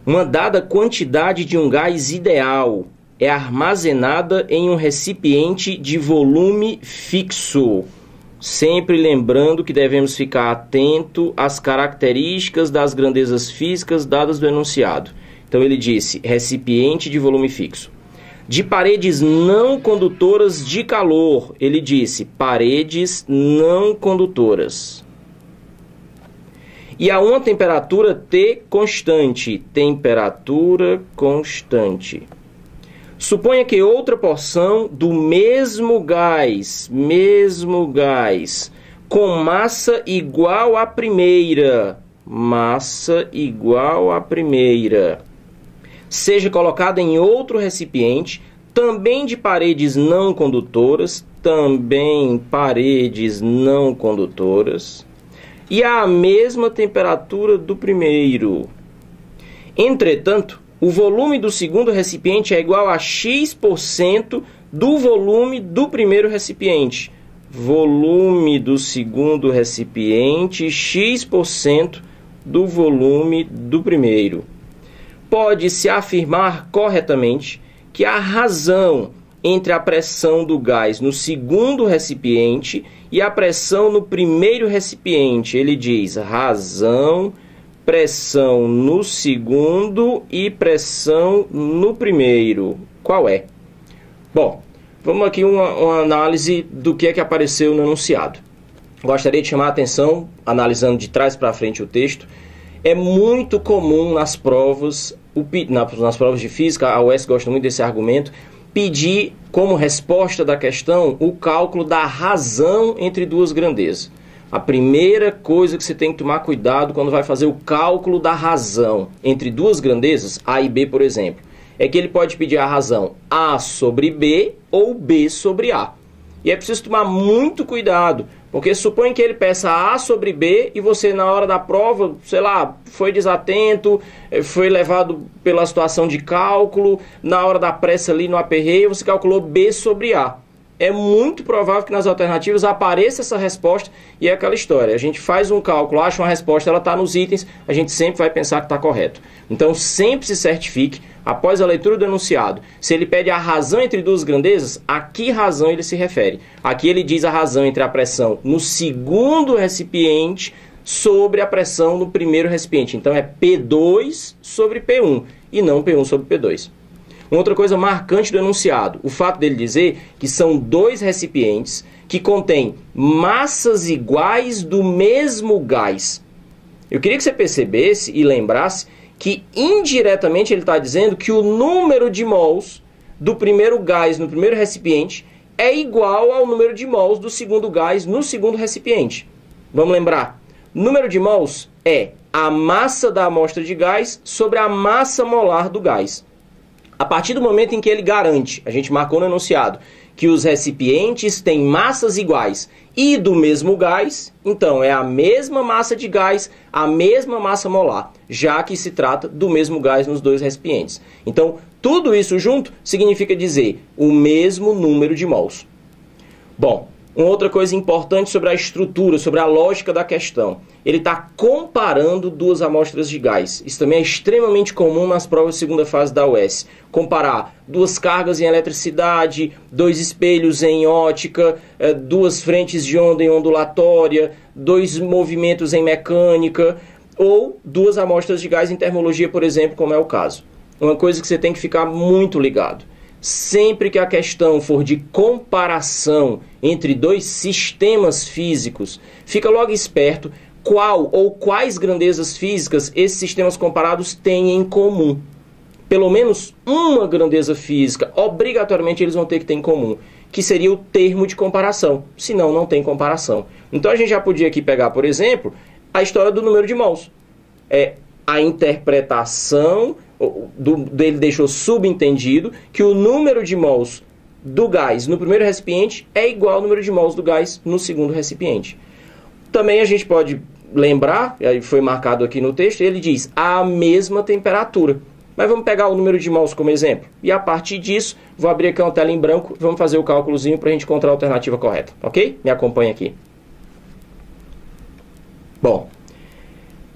Uma dada quantidade de um gás ideal é armazenada em um recipiente de volume fixo. Sempre lembrando que devemos ficar atento às características das grandezas físicas dadas do enunciado. Então ele disse, recipiente de volume fixo. De paredes não condutoras de calor, ele disse, paredes não condutoras. E a uma temperatura T constante, temperatura constante. Suponha que outra porção do mesmo gás, com massa igual à primeira, seja colocada em outro recipiente, também de paredes não condutoras, e à mesma temperatura do primeiro. Entretanto, o volume do segundo recipiente é igual a X% do volume do primeiro recipiente. Volume do segundo recipiente, X% do volume do primeiro. Pode-se afirmar corretamente que a razão entre a pressão do gás no segundo recipiente e a pressão no primeiro recipiente, ele diz razão, pressão no segundo e pressão no primeiro. Qual é? Bom, vamos aqui uma análise do que é que apareceu no enunciado. Gostaria de chamar a atenção, analisando de trás para frente o texto. É muito comum nas provas de física, a UES gosta muito desse argumento, pedir como resposta da questão o cálculo da razão entre duas grandezas. A primeira coisa que você tem que tomar cuidado quando vai fazer o cálculo da razão entre duas grandezas, A e B, por exemplo, é que ele pode pedir a razão A sobre B ou B sobre A. E é preciso tomar muito cuidado, porque suponha que ele peça A sobre B e você na hora da prova, sei lá, foi desatento, foi levado pela situação de cálculo, na hora da pressa ali no aperreio, você calculou B sobre A. É muito provável que nas alternativas apareça essa resposta e é aquela história. A gente faz um cálculo, acha uma resposta, ela está nos itens, a gente sempre vai pensar que está correto. Então sempre se certifique, após a leitura do enunciado, se ele pede a razão entre duas grandezas, a que razão ele se refere? Aqui ele diz a razão entre a pressão no segundo recipiente sobre a pressão no primeiro recipiente. Então é P2 sobre P1 e não P1 sobre P2. Uma outra coisa marcante do enunciado, o fato dele dizer que são dois recipientes que contêm massas iguais do mesmo gás. Eu queria que você percebesse e lembrasse que indiretamente ele está dizendo que o número de mols do primeiro gás no primeiro recipiente é igual ao número de mols do segundo gás no segundo recipiente. Vamos lembrar, número de mols é a massa da amostra de gás sobre a massa molar do gás. A partir do momento em que ele garante, a gente marcou no enunciado, que os recipientes têm massas iguais e do mesmo gás, então é a mesma massa de gás, a mesma massa molar, já que se trata do mesmo gás nos dois recipientes. Então, tudo isso junto significa dizer o mesmo número de mols. Bom, uma outra coisa importante sobre a estrutura, sobre a lógica da questão. Ele está comparando duas amostras de gás. Isso também é extremamente comum nas provas de segunda fase da UES. Comparar duas cargas em eletricidade, dois espelhos em ótica, duas frentes de onda em ondulatória, dois movimentos em mecânica, ou duas amostras de gás em termologia, por exemplo, como é o caso. Uma coisa que você tem que ficar muito ligado. Sempre que a questão for de comparação entre dois sistemas físicos, fica logo esperto qual ou quais grandezas físicas esses sistemas comparados têm em comum. Pelo menos uma grandeza física, obrigatoriamente eles vão ter que ter em comum, que seria o termo de comparação, senão não tem comparação. Então a gente já podia aqui pegar, por exemplo, a história do número de mols. A interpretação dele deixou subentendido que o número de mols do gás no primeiro recipiente é igual ao número de mols do gás no segundo recipiente. Também a gente pode lembrar, foi marcado aqui no texto, ele diz a mesma temperatura. Mas vamos pegar o número de mols como exemplo. E a partir disso, vou abrir aqui uma tela em branco, vamos fazer o cálculozinho para a gente encontrar a alternativa correta. Ok? Me acompanha aqui. Bom,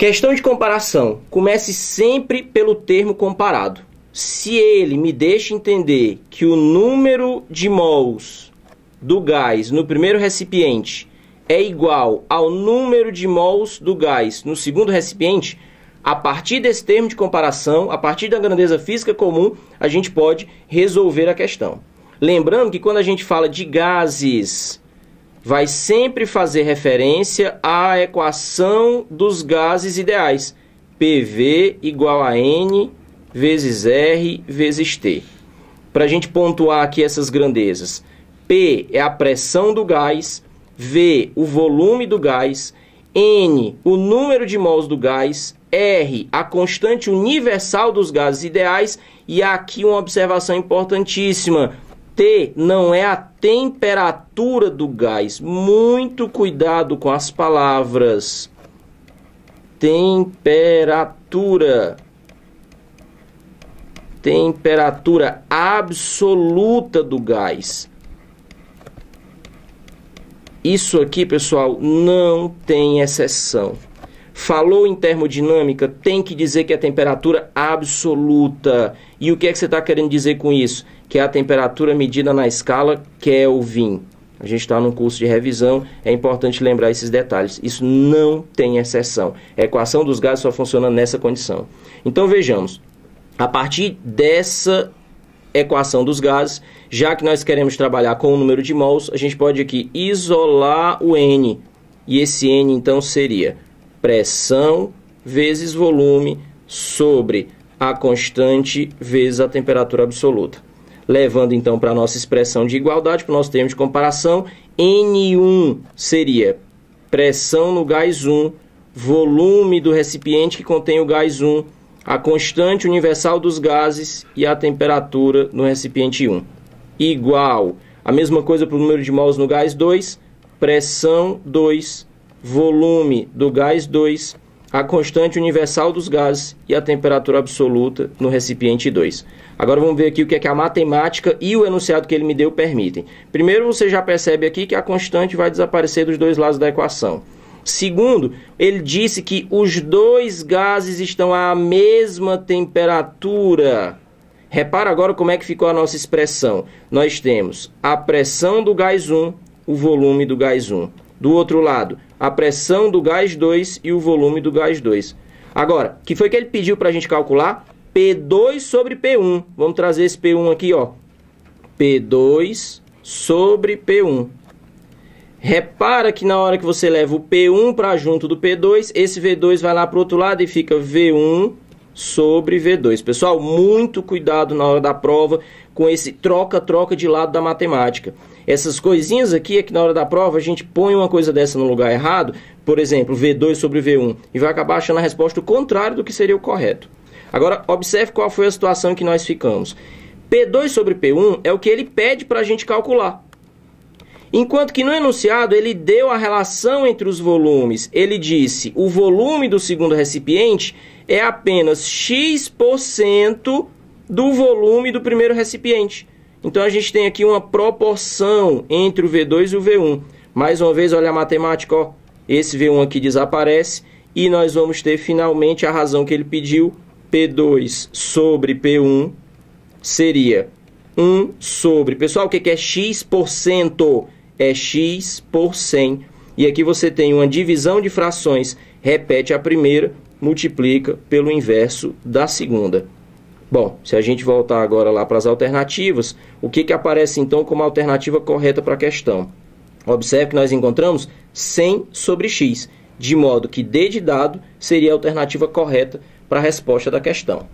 Questão de comparação. Comece sempre pelo termo comparado. Se ele me deixa entender que o número de mols do gás no primeiro recipiente é igual ao número de mols do gás no segundo recipiente, a partir desse termo de comparação, a partir da grandeza física comum, a gente pode resolver a questão. Lembrando que quando a gente fala de gases, vai sempre fazer referência à equação dos gases ideais. PV igual a N vezes R vezes T. Para a gente pontuar aqui essas grandezas. P é a pressão do gás, V, o volume do gás, N, o número de mols do gás, R, a constante universal dos gases ideais, e aqui uma observação importantíssima. T não é a temperatura do gás. Muito cuidado com as palavras. Temperatura. Temperatura absoluta do gás. Isso aqui, pessoal, não tem exceção. Falou em termodinâmica, tem que dizer que é temperatura absoluta. E o que é que você está querendo dizer com isso? Que é a temperatura medida na escala Kelvin. A gente está num curso de revisão, é importante lembrar esses detalhes. Isso não tem exceção. A equação dos gases só funciona nessa condição. Então vejamos, a partir dessa equação dos gases, já que nós queremos trabalhar com o número de mols, a gente pode aqui isolar o N. E esse N então seria pressão vezes volume sobre a constante vezes a temperatura absoluta. Levando então para a nossa expressão de igualdade, para o nosso termo de comparação, N1 seria pressão no gás 1, volume do recipiente que contém o gás 1, a constante universal dos gases e a temperatura no recipiente 1. Igual, a mesma coisa para o número de mols no gás 2, pressão 2, volume do gás 2, a constante universal dos gases e a temperatura absoluta no recipiente 2. Agora vamos ver aqui o que é que a matemática e o enunciado que ele me deu permitem. Primeiro, você já percebe aqui que a constante vai desaparecer dos dois lados da equação. Segundo, ele disse que os dois gases estão à mesma temperatura. Repara agora como é que ficou a nossa expressão. Nós temos a pressão do gás 1, o volume do gás 1. Do outro lado, a pressão do gás 2 e o volume do gás 2. Agora, o que foi que ele pediu para a gente calcular? P2 sobre P1. Vamos trazer esse P1 aqui, ó. P2 sobre P1. Repara que na hora que você leva o P1 para junto do P2, esse V2 vai lá para o outro lado e fica V1 sobre V2. Pessoal, muito cuidado na hora da prova com esse troca-troca de lado da matemática. Essas coisinhas aqui é que na hora da prova a gente põe uma coisa dessa no lugar errado, por exemplo, V2 sobre V1, e vai acabar achando a resposta o contrário do que seria o correto. Agora, observe qual foi a situação em que nós ficamos. P2 sobre P1 é o que ele pede para a gente calcular. Enquanto que no enunciado ele deu a relação entre os volumes. Ele disse, o volume do segundo recipiente é apenas X% do volume do primeiro recipiente. Então a gente tem aqui uma proporção entre o V2 e o V1. Mais uma vez, olha a matemática, ó. Esse V1 aqui desaparece e nós vamos ter finalmente a razão que ele pediu. P2 sobre P1 seria 1 sobre... Pessoal, o que é X%? É X por 100. E aqui você tem uma divisão de frações. Repete a primeira, multiplica pelo inverso da segunda. Bom, se a gente voltar agora lá para as alternativas, o que aparece então como alternativa correta para a questão? Observe que nós encontramos 100 sobre x, de modo que D de dado seria a alternativa correta para a resposta da questão.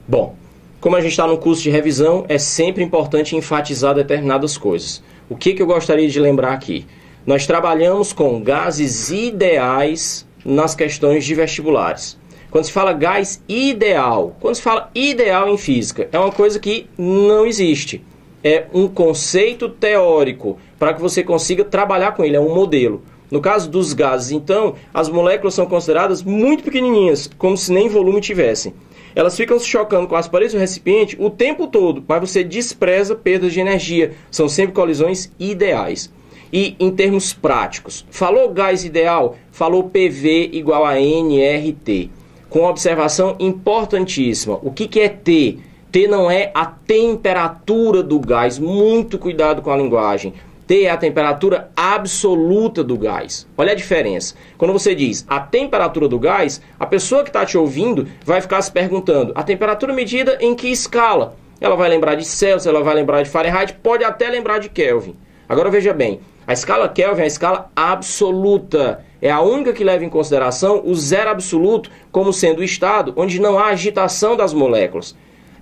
Bom, como a gente está no curso de revisão, é sempre importante enfatizar determinadas coisas. O que eu gostaria de lembrar aqui? Nós trabalhamos com gases ideais nas questões de vestibulares. Quando se fala gás ideal, quando se fala ideal em física, é uma coisa que não existe. É um conceito teórico para que você consiga trabalhar com ele, é um modelo. No caso dos gases, então, as moléculas são consideradas muito pequenininhas, como se nem volume tivessem. Elas ficam se chocando com as paredes do recipiente o tempo todo, mas você despreza perdas de energia. São sempre colisões ideais. E em termos práticos, falou gás ideal, falou PV igual a nRT. Com uma observação importantíssima, o que é T? T não é a temperatura do gás, muito cuidado com a linguagem. T é a temperatura absoluta do gás. Olha a diferença. Quando você diz a temperatura do gás, a pessoa que está te ouvindo vai ficar se perguntando, a temperatura medida em que escala? Ela vai lembrar de Celsius, ela vai lembrar de Fahrenheit, pode até lembrar de Kelvin. Agora veja bem, a escala Kelvin é a escala absoluta. É a única que leva em consideração o zero absoluto como sendo o estado onde não há agitação das moléculas.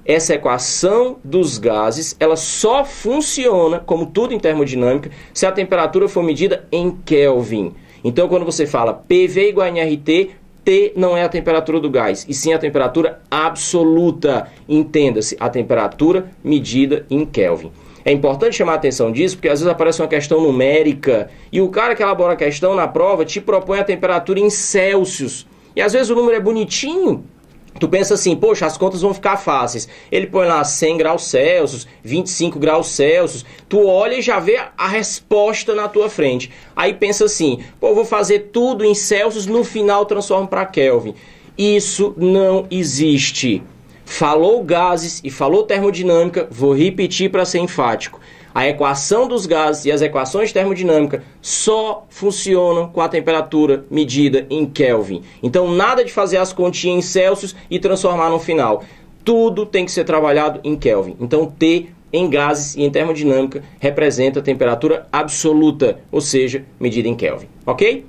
Essa equação dos gases, ela só funciona, como tudo em termodinâmica, se a temperatura for medida em Kelvin. Então, quando você fala PV igual a nRT, T não é a temperatura do gás, e sim a temperatura absoluta. Entenda-se, a temperatura medida em Kelvin. É importante chamar a atenção disso, porque às vezes aparece uma questão numérica, e o cara que elabora a questão na prova te propõe a temperatura em Celsius. E às vezes o número é bonitinho. Tu pensa assim, poxa, as contas vão ficar fáceis. Ele põe lá 100 graus Celsius, 25 graus Celsius. Tu olha e já vê a resposta na tua frente. Aí pensa assim, pô, eu vou fazer tudo em Celsius, no final transformo para Kelvin. Isso não existe. Falou gases e falou termodinâmica, vou repetir para ser enfático. A equação dos gases e as equações de termodinâmica só funcionam com a temperatura medida em Kelvin. Então, nada de fazer as continhas em Celsius e transformar no final. Tudo tem que ser trabalhado em Kelvin. Então, T em gases e em termodinâmica representa a temperatura absoluta, ou seja, medida em Kelvin. Ok?